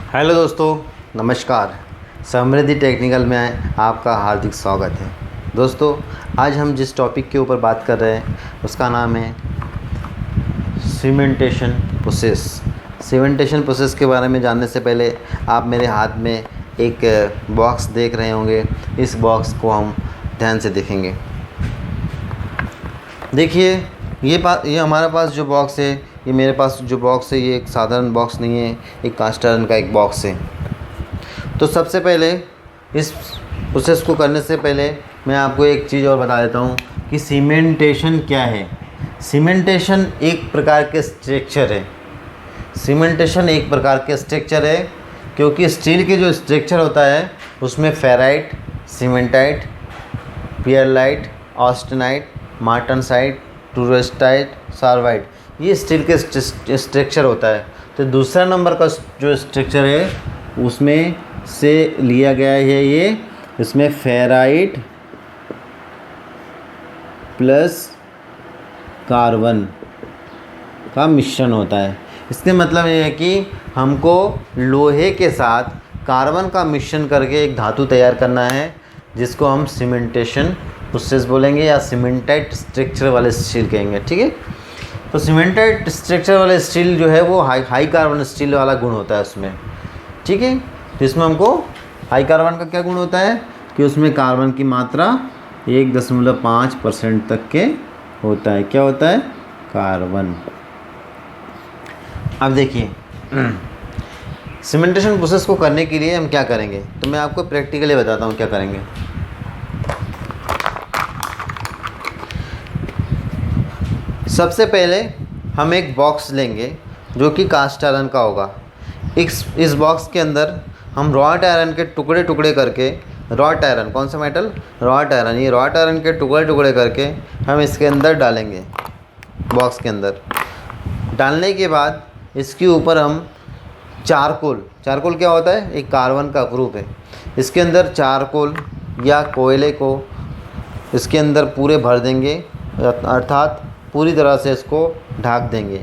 Hello दोस्तों, नमस्कार। समृद्धि technical में आपका हार्दिक स्वागत है। दोस्तों, आज हम जिस टॉपिक के ऊपर बात कर रहे हैं उसका नाम है सीमेंटेशन प्रोसेस। सीमेंटेशन प्रोसेस के बारे में जानने से पहले आप मेरे हाथ में एक बॉक्स देख रहे होंगे। इस बॉक्स को हम ध्यान से देखेंगे। देखिए, ये हमारे पास जो बॉक्स है, ये मेरे पास जो बॉक्स है, ये एक साधारण बॉक्स नहीं है, एक कास्ट आयरन का एक बॉक्स है। तो सबसे पहले इस प्रोसेस को करने से पहले मैं आपको एक चीज़ और बता देता हूँ कि सीमेंटेशन क्या है। सीमेंटेशन एक प्रकार के स्ट्रक्चर है। सीमेंटेशन एक प्रकार के स्ट्रक्चर है क्योंकि स्टील के जो स्ट्रक्चर होता है उसमें फेराइट, सीमेंटाइट, पियरलाइट, ऑस्टेनाइट, मार्टनसाइट, टूरेस्टाइट, सार्वाइट, ये स्टील के स्ट्रक्चर होता है। तो दूसरा नंबर का जो स्ट्रक्चर है उसमें से लिया गया है ये, इसमें फेराइट प्लस कार्बन का मिश्रण होता है। इसका मतलब ये है कि हमको लोहे के साथ कार्बन का मिश्रण करके एक धातु तैयार करना है जिसको हम सीमेंटेशन प्रोसेस बोलेंगे या सीमेंटाइट स्ट्रक्चर वाले स्टील कहेंगे। ठीक है। तो सीमेंटाइट स्ट्रक्चर वाले स्टील जो है वो हाई कार्बन स्टील वाला गुण होता है उसमें। ठीक है। तो इसमें हमको हाई कार्बन का क्या गुण होता है कि उसमें कार्बन की मात्रा 1.5% तक के होता है। क्या होता है? कार्बन। अब देखिए, सीमेंटेशन प्रोसेस को करने के लिए हम क्या करेंगे, तो मैं आपको प्रैक्टिकली बताता हूँ क्या करेंगे। सबसे पहले हम एक बॉक्स लेंगे जो कि कास्ट आयरन का होगा। इस बॉक्स के अंदर हम रॉट आयरन के टुकड़े टुकड़े करके, रॉट आयरन कौन सा मेटल? Wrought iron. ये रॉट आयरन के टुकड़े टुकड़े करके हम इसके अंदर डालेंगे। बॉक्स के अंदर डालने के बाद इसके ऊपर हम चारकोल क्या होता है? एक कार्बन का ग्रुप है। इसके अंदर चारकोल या कोयले को इसके अंदर पूरे भर देंगे, अर्थात पूरी तरह से इसको ढक देंगे।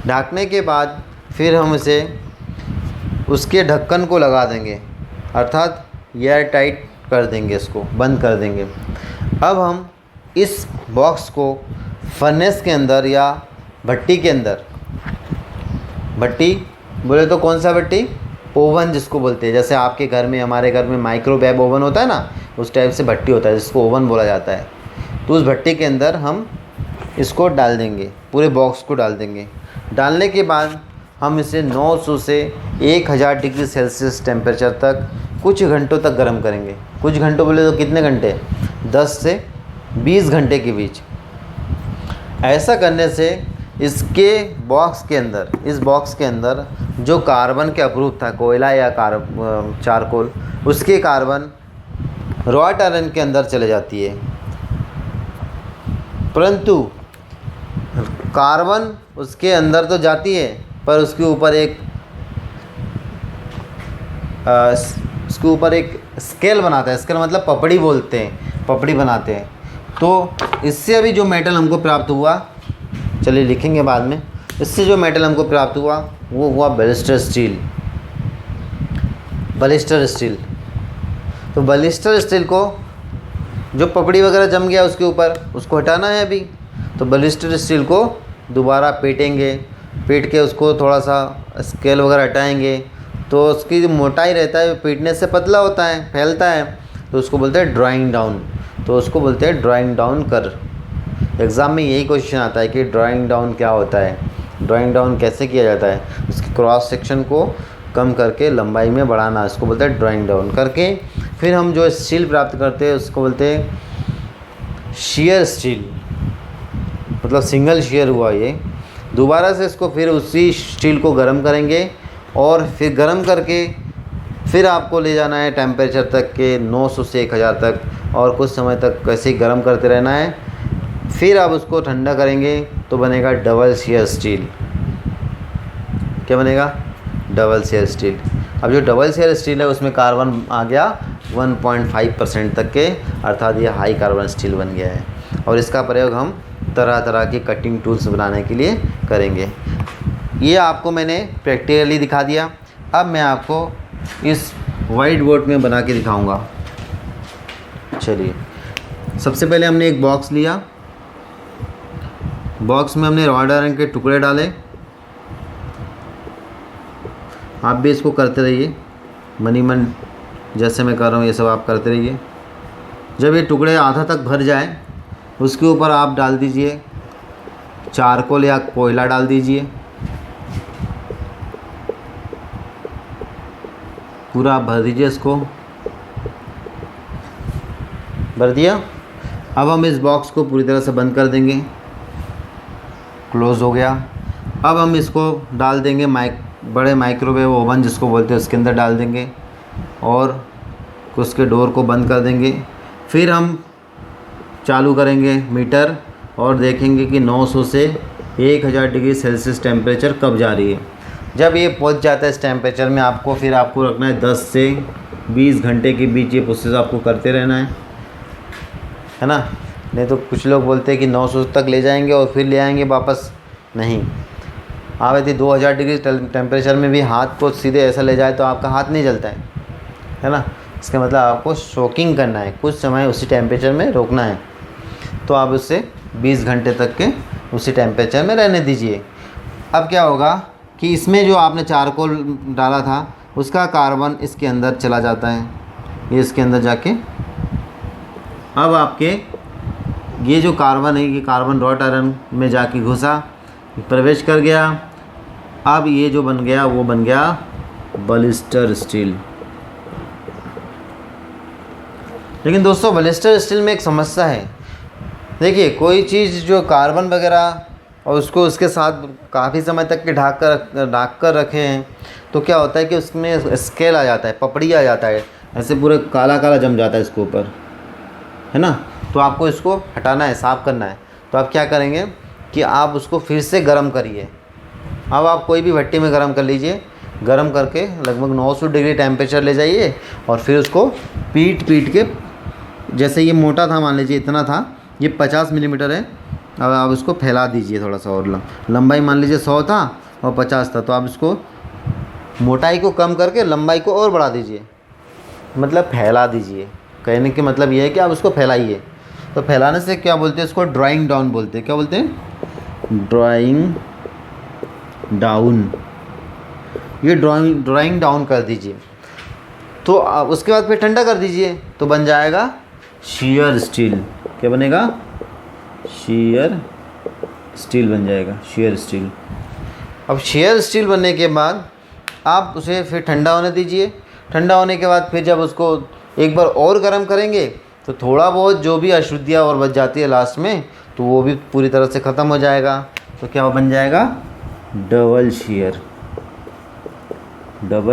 ढकने के बाद फिर हम इसे उसके ढक्कन को लगा देंगे, अर्थात एयर टाइट कर देंगे, इसको बंद कर देंगे। अब हम इस बॉक्स को फर्नेस के अंदर या भट्टी के अंदर, भट्टी बोले तो कौन सा भट्टी? ओवन जिसको बोलते हैं। जैसे आपके घर में, हमारे घर में माइक्रोवेव ओवन होता है ना, उस टाइप से भट्टी होता है जिसको ओवन बोला जाता है। तो उस भट्टी के अंदर हम इसको डाल देंगे, पूरे बॉक्स को डाल देंगे। डालने के बाद हम इसे 900 से 1000 डिग्री सेल्सियस टेम्परेचर तक कुछ घंटों तक गर्म करेंगे। कुछ घंटों बोले तो कितने घंटे? 10 से 20 घंटे के बीच। ऐसा करने से इसके बॉक्स के अंदर, इस बॉक्स के अंदर जो कार्बन के अपरूप था, कोयला या चारकोल, उसके कार्बन रॉट आयरन के अंदर चले जाती है। परंतु कार्बन उसके अंदर तो जाती है, पर उसके ऊपर एक स्केल बनाता है। स्केल मतलब पपड़ी बोलते हैं, पपड़ी बनाते हैं। तो इससे अभी जो मेटल हमको प्राप्त हुआ, चलिए लिखेंगे बाद में, इससे जो मेटल हमको प्राप्त हुआ वो हुआ बैलिस्टर स्टील। बैलिस्टर स्टील। तो बैलिस्टर स्टील को जो पपड़ी वगैरह जम गया उसके ऊपर, उसको हटाना है अभी। तो बैलिस्टर स्टील को दोबारा पीटेंगे, पीट के उसको थोड़ा सा स्केल वगैरह हटाएंगे। तो उसकी जो मोटाई रहता है पीटने से पतला होता है, फैलता है, तो उसको बोलते हैं ड्राइंग डाउन। तो उसको बोलते हैं ड्राइंग डाउन कर। एग्ज़ाम में यही क्वेश्चन आता है कि ड्राइंग डाउन क्या होता है, ड्राइंग डाउन कैसे किया जाता है। उसकी क्रॉस सेक्शन को कम करके लंबाई में बढ़ाना, इसको बोलते हैं ड्राइंग डाउन करके। फिर हम जो स्टील प्राप्त करते हैं उसको बोलते हैं शेयर स्टील, मतलब सिंगल शेयर हुआ ये। दोबारा से इसको फिर उसी स्टील को गर्म करेंगे और फिर गर्म करके फिर आपको ले जाना है टेम्परेचर तक के 900 से 1000 तक, और कुछ समय तक कैसे ही गर्म करते रहना है। फिर आप उसको ठंडा करेंगे तो बनेगा डबल शेयर स्टील। क्या बनेगा? Double share steel. अब जो डबल शेयर स्टील है उसमें कार्बन आ गया 1.5% तक के, अर्थात ये हाई कार्बन स्टील बन गया है। और इसका प्रयोग हम तरह तरह के कटिंग टूल्स बनाने के लिए करेंगे। ये आपको मैंने प्रैक्टिकली दिखा दिया। अब मैं आपको इस वाइट बोर्ड में बना के दिखाऊंगा। चलिए, सबसे पहले हमने एक बॉक्स लिया, बॉक्स में हमने रॉड आयरन के टुकड़े डाले। आप भी इसको करते रहिए, मनी मन जैसे मैं कर रहा हूँ ये सब आप करते रहिए। जब ये टुकड़े आधा तक भर जाए उसके ऊपर आप डाल दीजिए चारकोल या कोयला डाल दीजिए, पूरा आप भर दीजिए इसको। भर दिया। अब हम इस बॉक्स को पूरी तरह से बंद कर देंगे, क्लोज़ हो गया। अब हम इसको डाल देंगे बड़े माइक्रोवेव ओवन जिसको बोलते हैं उसके अंदर डाल देंगे और उसके डोर को बंद कर देंगे। फिर हम चालू करेंगे मीटर और देखेंगे कि 900 से 1000 डिग्री सेल्सियस टेम्परेचर कब जा रही है। जब ये पहुंच जाता है इस टेम्परेचर में आपको रखना है 10 से 20 घंटे के बीच। ये प्रोसेस आपको करते रहना है ना। नहीं तो कुछ लोग बोलते हैं कि 900 तक ले जाएंगे और फिर ले आएंगे वापस। नहीं, आप यदि 2000 डिग्री टेम्परेचर में भी हाथ को सीधे ऐसा ले जाए तो आपका हाथ नहीं जलता है ना। इसका मतलब आपको सोकिंग करना है, कुछ समय उसी टेम्परेचर में रोकना है। तो आप उससे 20 घंटे तक के उसी टेम्परेचर में रहने दीजिए। अब क्या होगा कि इसमें जो आपने चारकोल डाला था उसका कार्बन इसके अंदर चला जाता है, ये इसके अंदर जाके अब आपके ये जो कार्बन है ये कार्बन रॉड आयरन में जाके घुसा, प्रवेश कर गया। अब ये जो बन गया वो बन गया बलिस्टर स्टील। लेकिन दोस्तों बलिस्टर स्टील में एक समस्या है। देखिए, कोई चीज़ जो कार्बन वगैरह और उसको उसके साथ काफ़ी समय तक के ढाक कर रखे हैं तो क्या होता है कि उसमें स्केल आ जाता है, पपड़ी आ जाता है, ऐसे पूरे काला काला जम जाता है इसके ऊपर, है ना। तो आपको इसको हटाना है, साफ़ करना है। तो आप क्या करेंगे कि आप उसको फिर से गर्म करिए। अब आप कोई भी भट्टी में गर्म कर लीजिए, गर्म करके लगभग 900 डिग्री टेम्परेचर ले जाइए और फिर उसको पीट के, जैसे ये मोटा था मान लीजिए इतना था, ये 50 मिलीमीटर है। अब आप इसको फैला दीजिए थोड़ा सा और, लंबाई मान लीजिए 100 था और 50 था, तो आप इसको मोटाई को कम करके लंबाई को और बढ़ा दीजिए, मतलब फैला दीजिए। कहने के मतलब ये है कि आप उसको फैलाइए। तो फैलाने से क्या बोलते हैं इसको, ड्राइंग डाउन बोलते हैं। क्या बोलते हैं? Drawing down. ये ड्राइंग डाउन कर दीजिए। तो आप उसके बाद फिर ठंडा कर दीजिए तो बन जाएगा शीयर स्टील। क्या बनेगा? शीयर स्टील बन जाएगा, शीयर स्टील। अब शीयर स्टील बनने के बाद आप उसे फिर ठंडा होने दीजिए। ठंडा होने के बाद फिर जब उसको एक बार और गर्म करेंगे तो थोड़ा बहुत जो भी अशुद्धियाँ और बच जाती है लास्ट में तो वो भी पूरी तरह से ख़त्म हो जाएगा। तो क्या बन जाएगा? Double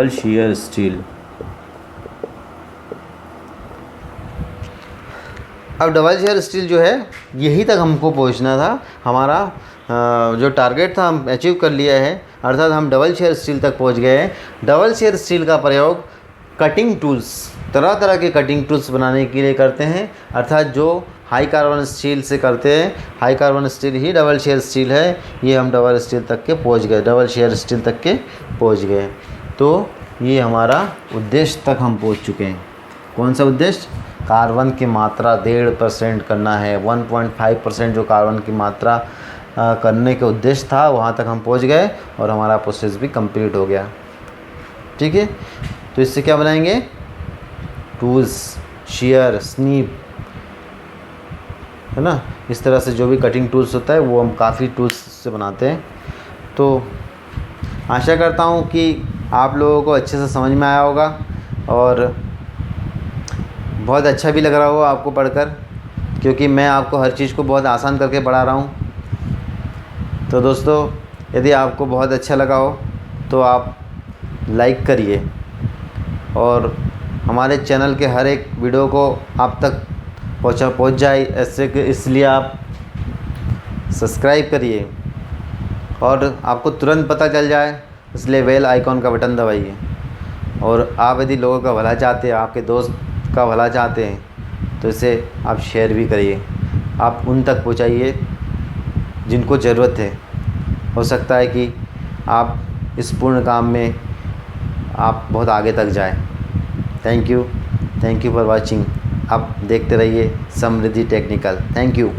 shear steel. अब डबल शीयर स्टील जो है यही तक हमको पहुंचना था। हमारा जो टारगेट था हम अचीव कर लिया है, अर्थात हम डबल शीयर स्टील तक पहुंच गए हैं। डबल शीयर स्टील का प्रयोग कटिंग टूल्स, तरह तरह के कटिंग टूल्स बनाने के लिए करते हैं, अर्थात जो हाई कार्बन स्टील से करते हैं। हाई कार्बन स्टील ही डबल शीयर स्टील है। ये हम डबल स्टील तक के पहुंच गए, डबल शीयर स्टील तक के पहुंच गए। तो ये हमारा उद्देश्य तक हम पहुंच चुके हैं। कौन सा उद्देश्य? कार्बन की मात्रा 1.5% करना है। 1.5% जो कार्बन की मात्रा करने के उद्देश्य था वहाँ तक हम पहुँच गए और हमारा प्रोसेस भी कंप्लीट हो गया। ठीक है, तो इससे क्या बनाएंगे? टूल्स, शीयर, स्नीप, है ना। इस तरह से जो भी कटिंग टूल्स होता है वो हम काफ़ी टूल्स से बनाते हैं। तो आशा करता हूँ कि आप लोगों को अच्छे से समझ में आया होगा और बहुत अच्छा भी लग रहा होगा आपको पढ़कर, क्योंकि मैं आपको हर चीज़ को बहुत आसान करके पढ़ा रहा हूँ। तो दोस्तों, यदि आपको बहुत अच्छा लगा हो तो आप लाइक करिए और हमारे चैनल के हर एक वीडियो को आप तक पहुंच जाए ऐसे कि इसलिए आप सब्सक्राइब करिए और आपको तुरंत पता चल जाए इसलिए बेल आइकॉन का बटन दबाइए। और आप यदि लोगों का भला चाहते हैं, आपके दोस्त का भला चाहते हैं तो इसे आप शेयर भी करिए, आप उन तक पहुंचाइए जिनको ज़रूरत है। हो सकता है कि आप इस पूर्ण काम में आप बहुत आगे तक जाएं। Thank you for watching. आप देखते रहिए समृद्धि टेक्निकल। Thank you.